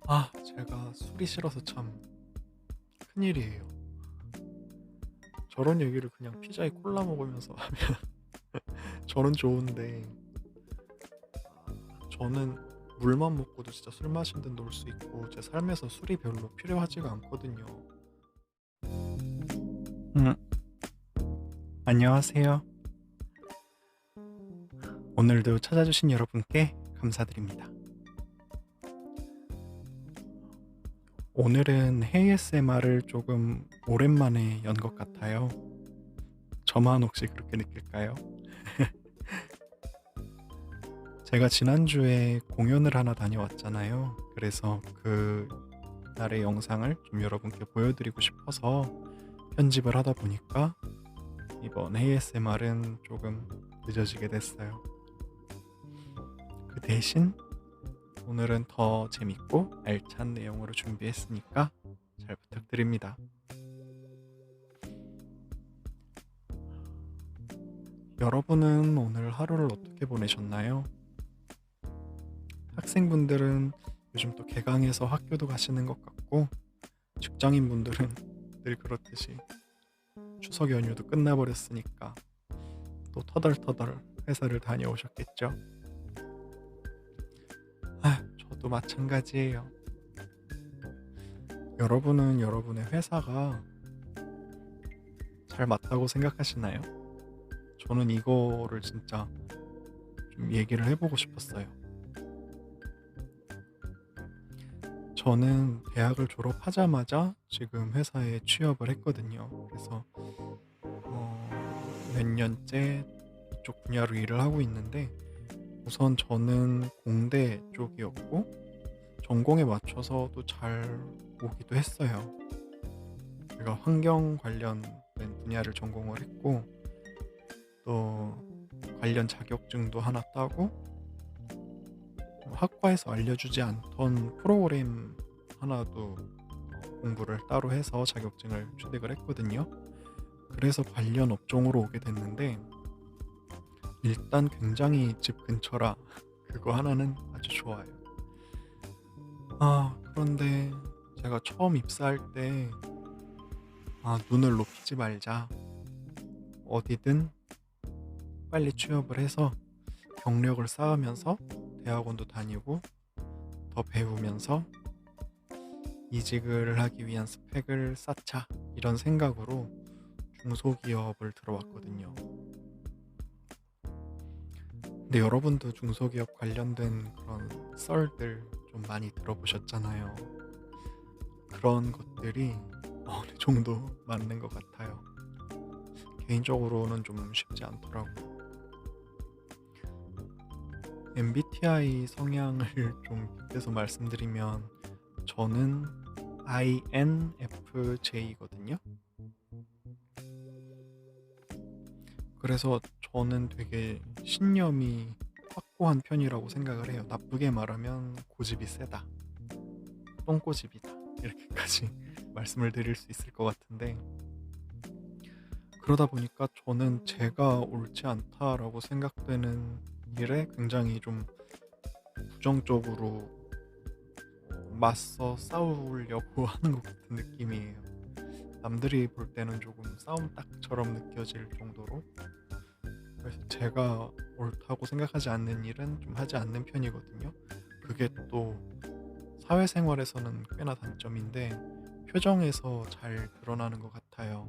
제가 술이 싫어서 참 큰일이에요. 저런 얘기를 그냥 피자에 콜라 먹으면서 하면 저는 좋은데, 저는 물만 먹고도 진짜 술 마신 듯 놀 수 있고 제 삶에서 술이 별로 필요하지가 않거든요. 음, 안녕하세요. 오늘도 찾아주신 여러분께 감사드립니다. 오늘은 ASMR을 조금 오랜만에 연 것 같아요. 저만 혹시 그렇게 느낄까요? 제가 지난주에 공연을 하나 다녀왔잖아요. 그래서 그 날의 영상을 좀 여러분께 보여드리고 싶어서 편집을 하다 보니까 이번 ASMR은 조금 늦어지게 됐어요. 그 대신 오늘은 더 재밌고 알찬 내용으로 준비했으니까 잘 부탁드립니다. 여러분은 오늘 하루를 어떻게 보내셨나요? 학생분들은 요즘 또 개강해서 학교도 가시는 것 같고, 직장인분들은 늘 그렇듯이 추석 연휴도 끝나버렸으니까 또 터덜터덜 회사를 다녀오셨겠죠? 저도 마찬가지예요. 여러분은 여러분의 회사가 잘 맞다고 생각하시나요? 저는 이거를 진짜 좀 얘기를 해보고 싶었어요. 저는 대학을 졸업하자마자 지금 회사에 취업을 했거든요. 그래서 몇 년째 이쪽 분야로 일을 하고 있는데, 우선 저는 공대 쪽이었고 전공에 맞춰서도 잘 오기도 했어요. 제가 환경 관련된 분야를 전공을 했고, 또 관련 자격증도 하나 따고, 학과에서 알려주지 않던 프로그램 하나도 공부를 따로 해서 자격증을 취득을 했거든요. 그래서 관련 업종으로 오게 됐는데, 일단 굉장히 집 근처라 그거 하나는 아주 좋아요. 그런데 제가 처음 입사할 때 눈을 높이지 말자. 어디든 빨리 취업을 해서 경력을 쌓으면서 대학원도 다니고 더 배우면서 이직을 하기 위한 스펙을 쌓자, 이런 생각으로 중소기업을 들어왔거든요. 근데 여러분도 중소기업 관련된 그런 썰들 좀 많이 들어보셨잖아요. 그런 것들이 어느 정도 맞는 것 같아요. 개인적으로는 좀 쉽지 않더라고요. MBTI 성향을 좀 빗대서 말씀드리면, 저는 INFJ거든요. 그래서 저는 되게 신념이 확고한 편이라고 생각을 해요. 나쁘게 말하면 고집이 세다, 똥꼬집이다, 이렇게까지 말씀을 드릴 수 있을 것 같은데, 그러다 보니까 저는 제가 옳지 않다라고 생각되는 일에 굉장히 좀 부정적으로 맞서 싸우려고 하는 것 같은 느낌이에요. 남들이 볼 때는 조금 싸움닭처럼 느껴질 정도로. 그래서 제가 옳다고 생각하지 않는 일은 좀 하지 않는 편이거든요. 그게 또 사회생활에서는 꽤나 단점인데, 표정에서 잘 드러나는 것 같아요.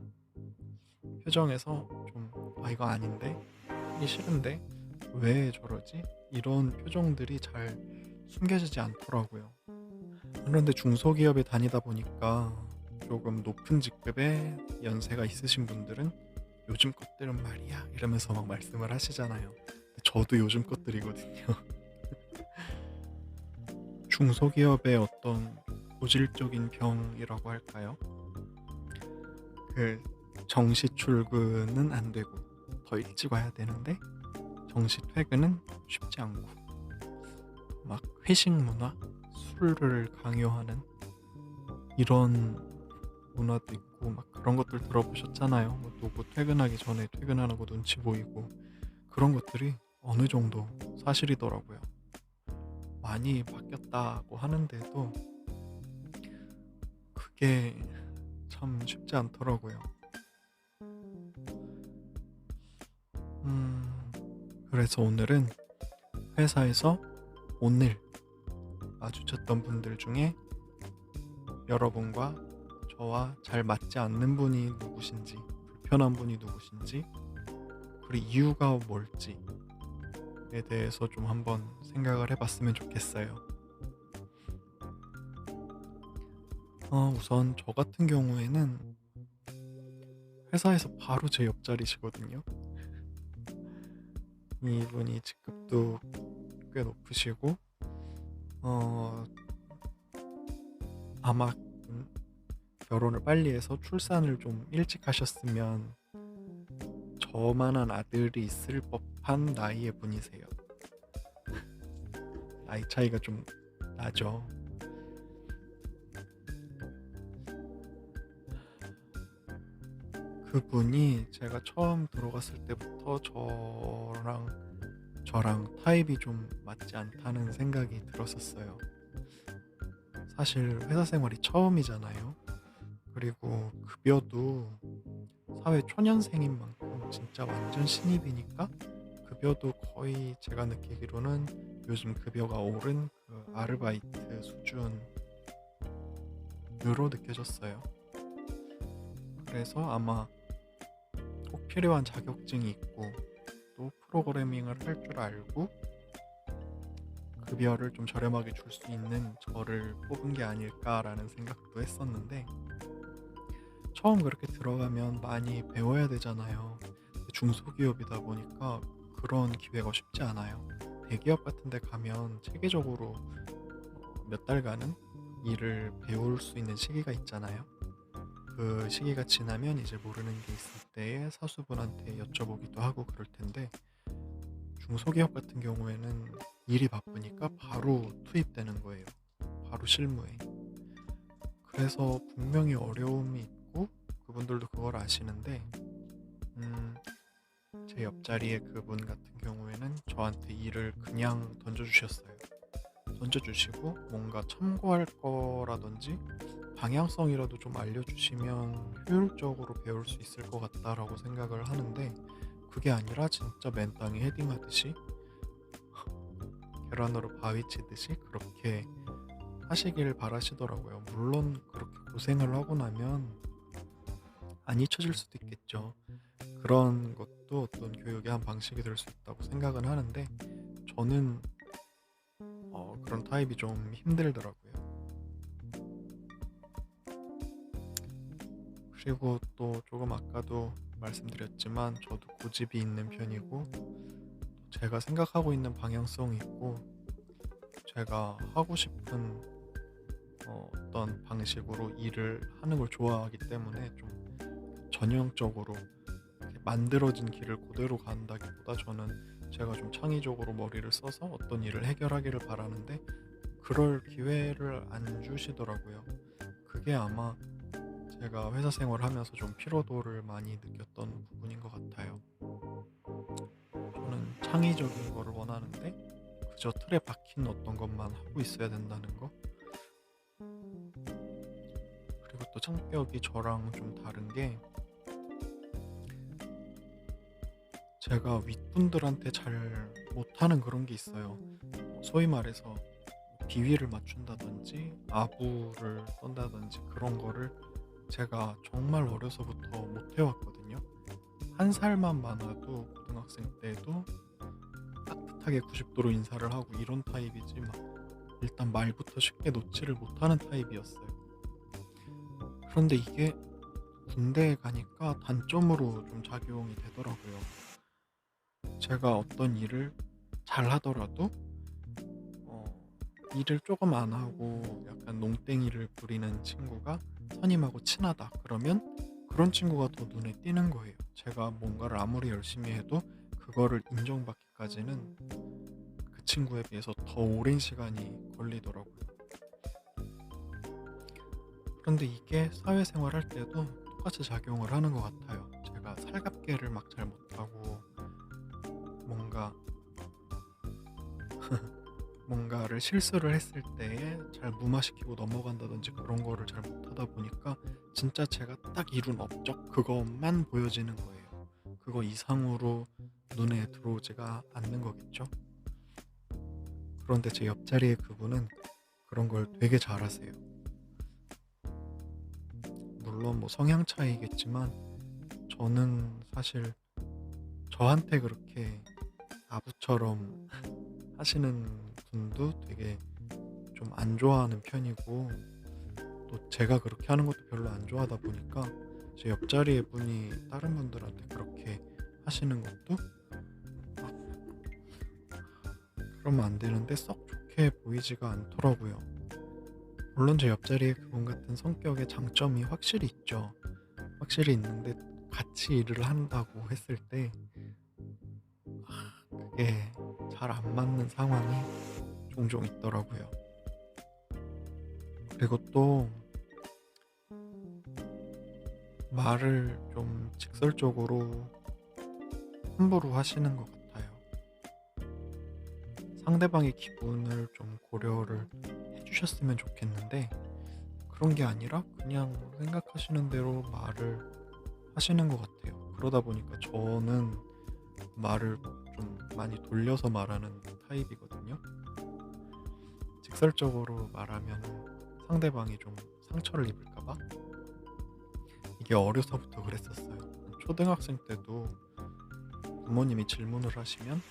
표정에서 좀 이거 아닌데? 하기 싫은데? 왜 저러지? 이런 표정들이 잘 숨겨지지 않더라고요. 그런데 중소기업에 다니다 보니까 조금 높은 직급의 연세가 있으신 분들은 요즘 것들은 말이야 이러면서 막 말씀을 하시잖아요. 근데 저도 요즘 것들이거든요. 중소기업의 어떤 고질적인 병이라고 할까요? 그 정시 출근은 안 되고 더 일찍 와야 되는데 정시 퇴근은 쉽지 않고, 막 회식 문화, 술을 강요하는 이런 문화도 있고, 막 그런 것들 들어보셨잖아요. 뭐 누구 퇴근하기 전에 퇴근하는 거 눈치 보이고, 그런 것들이 어느 정도 사실이더라고요. 많이 바뀌었다고 하는데도 이게 참 쉽지 않더라고요. 그래서 오늘은 회사에서 오늘 마주쳤던 분들 중에 여러분과 저와 잘 맞지 않는 분이 누구신지, 불편한 분이 누구신지, 그리고 이유가 뭘지에 대해서 좀 한번 생각을 해봤으면 좋겠어요. 우선 저 같은 경우에는 회사에서 바로 제 옆자리시거든요. 이분이 직급도 꽤 높으시고, 어, 아마 결혼을 빨리 해서 출산을 좀 일찍 하셨으면 저만한 아들이 있을 법한 나이의 분이세요. 나이 차이가 좀 나죠. 그분이 제가 처음 들어갔을 때부터 저랑 타입이 좀 맞지 않다는 생각이 들었었어요. 사실 회사 생활이 처음이잖아요. 그리고 급여도 사회 초년생인 만큼 진짜 완전 신입이니까 급여도 거의 제가 느끼기로는 요즘 급여가 오른 그 아르바이트 수준으로 느껴졌어요. 그래서 아마 꼭 필요한 자격증이 있고 또 프로그래밍을 할 줄 알고 급여를 좀 저렴하게 줄 수 있는 저를 뽑은 게 아닐까라는 생각도 했었는데, 처음 그렇게 들어가면 많이 배워야 되잖아요. 중소기업이다 보니까 그런 기회가 쉽지 않아요. 대기업 같은 데 가면 체계적으로 몇 달간은 일을 배울 수 있는 시기가 있잖아요. 그 시기가 지나면 이제 모르는 게 있을 때에 사수분한테 여쭤보기도 하고 그럴 텐데, 중소기업 같은 경우에는 일이 바쁘니까 바로 투입되는 거예요. 바로 실무에. 그래서 분명히 어려움이 있고 그분들도 그걸 아시는데, 음, 제 옆자리에 그분 같은 경우에는 저한테 일을 그냥 던져주셨어요. 던져주시고 뭔가 참고할 거라든지 방향성이라도 좀 알려주시면 효율적으로 배울 수 있을 것 같다라고 생각을 하는데, 그게 아니라 진짜 맨땅에 헤딩하듯이 계란으로 바위 치듯이 그렇게 하시길 바라시더라고요. 물론 그렇게 고생을 하고 나면 안 잊혀질 수도 있겠죠. 그런 것도 어떤 교육의 한 방식이 될 수 있다고 생각은 하는데, 저는 그런 타입이 좀 힘들더라고요. 그리고 또 조금 아까도 말씀드렸지만 저도 고집이 있는 편이고, 제가 생각하고 있는 방향성이 있고, 제가 하고 싶은 어떤 방식으로 일을 하는 걸 좋아하기 때문에 좀 전형적으로 이렇게 만들어진 길을 그대로 간다기보다 저는 제가 좀 창의적으로 머리를 써서 어떤 일을 해결하기를 바라는데, 그럴 기회를 안 주시더라고요. 그게 아마 제가 회사 생활하면서 좀 피로도를 많이 느꼈던 부분인 것 같아요. 저는 창의적인 거를 원하는데 그저 틀에 박힌 어떤 것만 하고 있어야 된다는 거. 그리고 또 성격이 저랑 좀 다른 게, 제가 윗분들한테 잘 못하는 그런 게 있어요. 소위 말해서 비위를 맞춘다든지 아부를 떤다든지 그런 거를 제가 정말 어려서부터 못 해왔거든요. 한 살만 많아도 고등학생 때도 따뜻하게 90도로 인사를 하고 이런 타입이지, 막 일단 말부터 쉽게 놓지를 못하는 타입이었어요. 그런데 이게 군대에 가니까 단점으로 좀 작용이 되더라고요. 제가 어떤 일을 잘 하더라도 어, 일을 조금 안 하고 약간 농땡이를 부리는 친구가 선임하고 친하다 그러면 그런 친구가 더 눈에 띄는 거예요. 제가 뭔가를 아무리 열심히 해도 그거를 인정받기까지는 그 친구에 비해서 더 오랜 시간이 걸리더라고요. 그런데 이게 사회생활 할 때도 똑같이 작용을 하는 것 같아요. 제가 살갑게를 막 잘 못하고 뭔가 뭔가를 실수를 했을 때에 잘 무마시키고 넘어간다든지 그런 거를 잘 못하다 보니까 진짜 제가 딱 이룬 업적 그것만 보여지는 거예요. 그거 이상으로 눈에 들어오지가 않는 거겠죠. 그런데 제 옆자리의 그분은 그런 걸 되게 잘하세요. 물론 뭐 성향 차이겠지만 저는 사실 저한테 그렇게 아부처럼 하시는 분도 되게 좀 안 좋아하는 편이고, 또 제가 그렇게 하는 것도 별로 안 좋아하다 보니까 제 옆자리의 분이 다른 분들한테 그렇게 하시는 것도 그러면 안 되는데 썩 좋게 보이지가 않더라고요. 물론 제 옆자리에 그분 같은 성격의 장점이 확실히 있죠. 확실히 있는데 같이 일을 한다고 했을 때 그게 잘 안 맞는 상황이 종종 있더라고요. 그리고 또 말을 좀 직설적으로 함부로 하시는 것 같아요. 상대방의 기분을 좀 고려를 해주셨으면 좋겠는데 그런 게 아니라 그냥 생각하시는 대로 말을 하시는 것 같아요. 그러다 보니까 저는 말을 좀 많이 돌려서 말하는 타입이거든요. 직설적으로 말하면 상대방이 좀 상처를 입을까 봐. 이게 어려서부터 그랬었어요. 초등학생 때도 부모님이 질문을 하시면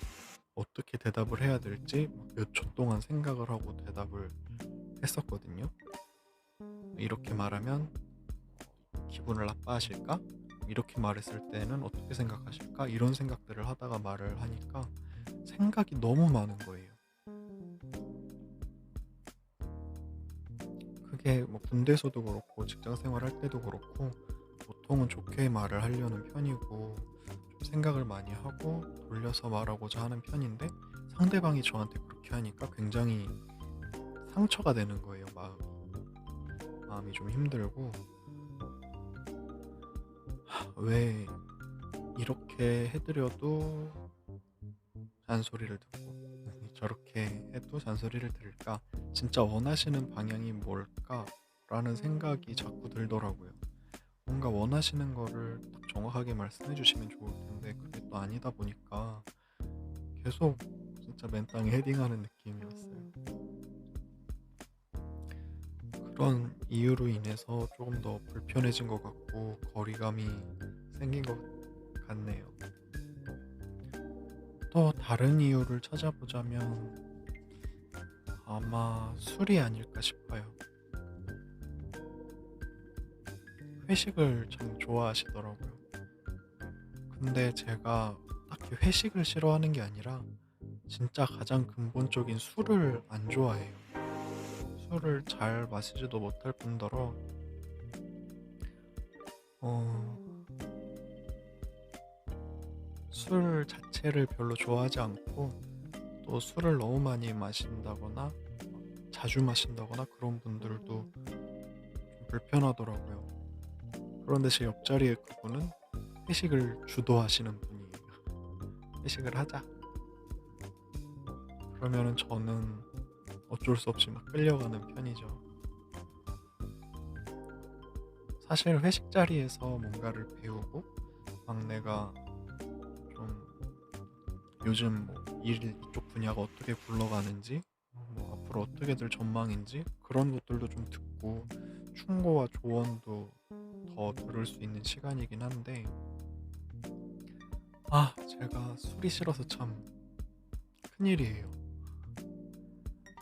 어떻게 대답을 해야 될지 몇 초 동안 생각을 하고 대답을 했었거든요. 이렇게 말하면 기분을 나빠하실까? 이렇게 말했을 때는 어떻게 생각하실까? 이런 생각들을 하다가 말을 하니까 생각이 너무 많은 거예요. 그게 뭐 군대에서도 그렇고 직장 생활할 때도 그렇고 보통은 좋게 말을 하려는 편이고 좀 생각을 많이 하고 돌려서 말하고자 하는 편인데 상대방이 저한테 그렇게 하니까 굉장히 상처가 되는 거예요. 마음이 좀 힘들고, 왜 이렇게 해드려도 잔소리를 듣고 저렇게 해도 잔소리를 들을까? 진짜 원하시는 방향이 뭘까라는 생각이 자꾸 들더라고요. 뭔가 원하시는 거를 딱 정확하게 말씀해 주시면 좋을 텐데 그게 또 아니다 보니까 계속 진짜 맨땅에 헤딩하는 느낌이었어요. 그런 이유로 인해서 조금 더 불편해진 것 같고 거리감이 생긴 것 같네요. 또 다른 이유를 찾아보자면 아마 술이 아닐까 싶어요. 회식을 참 좋아하시더라고요. 근데 제가 딱히 회식을 싫어하는 게 아니라 진짜 가장 근본적인 술을 안 좋아해요. 술을 잘 마시지도 못할 뿐더러 어, 술 자체를 별로 좋아하지 않고, 또 술을 너무 많이 마신다거나 자주 마신다거나 그런 분들도 좀 불편하더라고요. 그런데 제 옆자리에 그분은 회식을 주도하시는 분이에요. 회식을 하자. 그러면은 저는 어쩔 수 없이 막 끌려가는 편이죠. 사실 회식 자리에서 뭔가를 배우고 막 내가 좀 요즘 뭐 이쪽 분야가 어떻게 굴러가는지, 뭐 앞으로 어떻게 될 전망인지 그런 것들도 좀 듣고 충고와 조언도 더 들을 수 있는 시간이긴 한데, 제가 술이 싫어서 참 큰일이에요.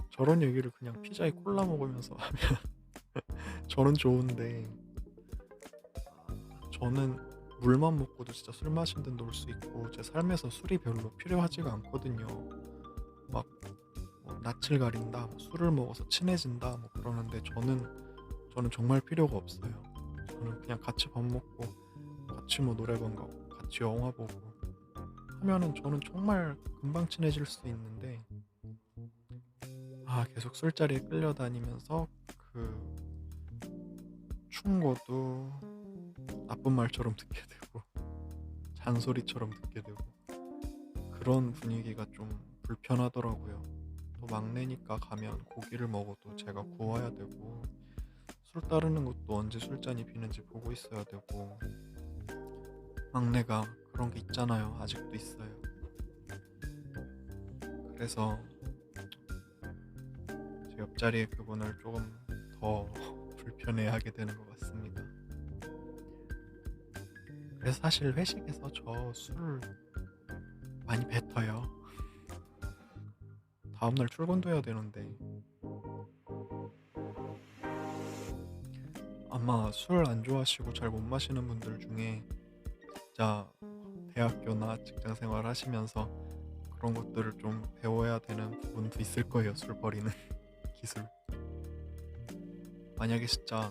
저런 얘기를 그냥 피자에 콜라 먹으면서 하면 저는 좋은데, 저는 물만 먹고도 진짜 술 마신 듯 놀 수 있고 제 삶에서 술이 별로 필요하지가 않거든요. 막 낯을 가린다, 뭐 술을 먹어서 친해진다 뭐 그러는데 저는 정말 필요가 없어요. 저는 그냥 같이 밥 먹고 같이 뭐 노래방 가고 같이 영화 보고 하면은 저는 정말 금방 친해질 수 있는데, 계속 술자리에 끌려다니면서 그 충고도 나쁜 말처럼 듣게 되고 잔소리처럼 듣게 되고 그런 분위기가 좀 불편하더라고요. 또 막내니까 가면 고기를 먹어도 제가 구워야 되고 술 따르는 것도 언제 술잔이 비는지 보고 있어야 되고 막내가 그런 게 있잖아요. 아직도 있어요. 그래서 제 옆자리에 그분을 조금 더 불편해하게 되는 것 같습니다. 그래서 사실 회식에서 저 술 많이 뱉어요. 다음날 출근도 해야 되는데 아마 술 안 좋아하시고 잘 못 마시는 분들 중에 진짜 대학교나 직장 생활 하시면서 그런 것들을 좀 배워야 되는 부분도 있을 거예요. 술 버리는 기술. 만약에 진짜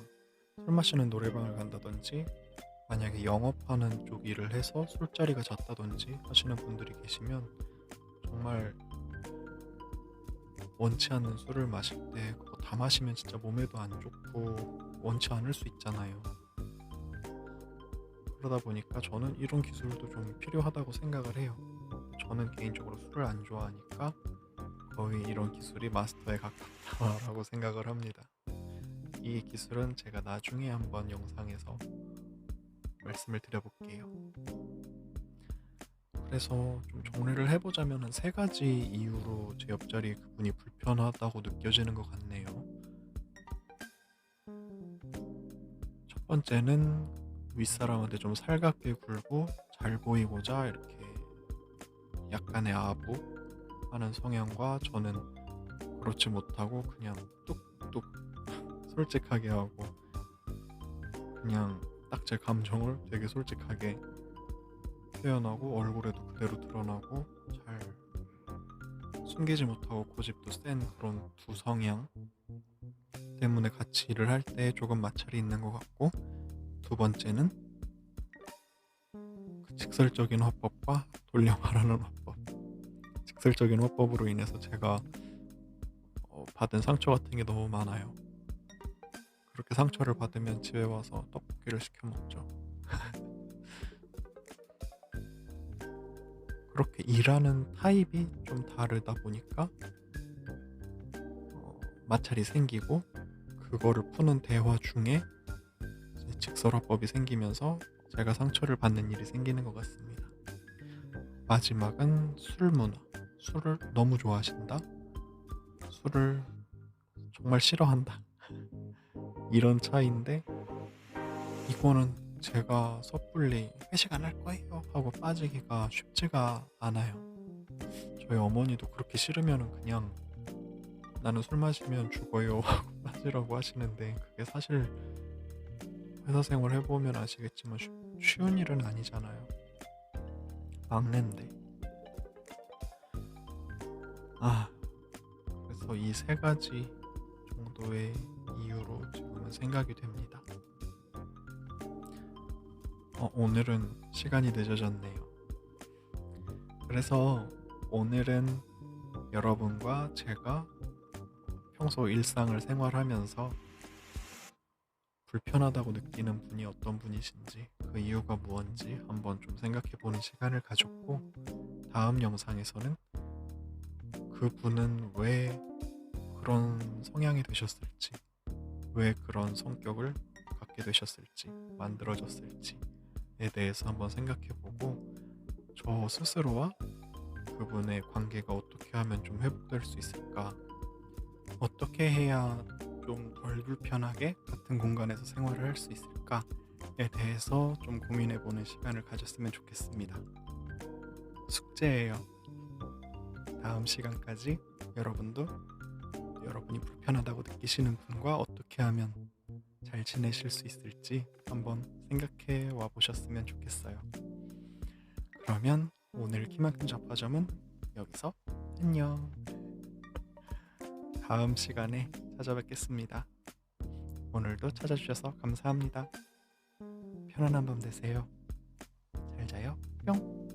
술 마시는 노래방을 간다든지 만약에 영업하는 쪽 일을 해서 술자리가 잦다든지 하시는 분들이 계시면 정말 원치 않는 술을 마실 때 그거 다 마시면 진짜 몸에도 안 좋고 원치 않을 수 있잖아요. 그러다 보니까 저는 이런 기술도 좀 필요하다고 생각을 해요. 저는 개인적으로 술을 안 좋아하니까 거의 이런 기술이 마스터에 가깝다라고 생각을 합니다. 이 기술은 제가 나중에 한번 영상에서 말씀을 드려볼게요. 그래서 좀 정리를 해보자면 세 가지 이유로 제 옆자리 그분이 불편하다고 느껴지는 것 같네요. 첫 번째는 윗사람한테 좀 살갑게 굴고 잘 보이고자 이렇게 약간의 아부하는 성향과 저는 그렇지 못하고 그냥 뚝뚝 솔직하게 하고 그냥 딱 제 감정을 되게 솔직하게 표현하고 얼굴에도 그대로 드러나고 잘 숨기지 못하고 고집도 센 그런 두 성향 때문에 같이 일을 할 때 조금 마찰이 있는 것 같고, 두 번째는 그 직설적인 화법과 돌려 말하는 화법. 직설적인 화법으로 인해서 제가 받은 상처 같은 게 너무 많아요. 그렇게 상처를 받으면 집에 와서 떡볶이를 시켜 먹죠. 그렇게 일하는 타입이 좀 다르다 보니까 마찰이 생기고, 그거를 푸는 대화 중에 이제 직설화법이 생기면서 제가 상처를 받는 일이 생기는 것 같습니다. 마지막은 술 문화. 술을 너무 좋아하신다. 술을 정말 싫어한다. 이런 차이인데, 이거는 제가 섣불리 회식 안 할 거예요 하고 빠지기가 쉽지가 않아요. 저희 어머니도 그렇게 싫으면 그냥 나는 술 마시면 죽어요 하고 빠지라고 하시는데, 그게 사실 회사 생활 해보면 아시겠지만 쉬운 일은 아니잖아요. 막내인데. 그래서 이 세 가지 정도의 이유로 지금은 생각이 됩니다. 오늘은 시간이 늦어졌네요. 그래서 오늘은 여러분과 제가 평소 일상을 생활하면서 불편하다고 느끼는 분이 어떤 분이신지, 그 이유가 무언지 한번 좀 생각해보는 시간을 가졌고, 다음 영상에서는 그분은 왜 그런 성향이 되셨을지, 왜 그런 성격을 갖게 되셨을지, 만들어졌을지에 대해서 한번 생각해보고, 저 스스로와 그분의 관계가 어떻게 하면 좀 회복될 수 있을까, 어떻게 해야 좀 덜 불편하게 같은 공간에서 생활을 할 수 있을까에 대해서 좀 고민해보는 시간을 가졌으면 좋겠습니다. 숙제예요. 다음 시간까지 여러분도 여러분이 불편하다고 느끼시는 분과 어떻게 하면 잘 지내실 수 있을지 한번 생각해 와 보셨으면 좋겠어요. 그러면 오늘 키만큼 잡화점은 여기서 안녕. 다음 시간에 찾아뵙겠습니다. 오늘도 찾아주셔서 감사합니다. 편안한 밤 되세요. 잘 자요. 뿅.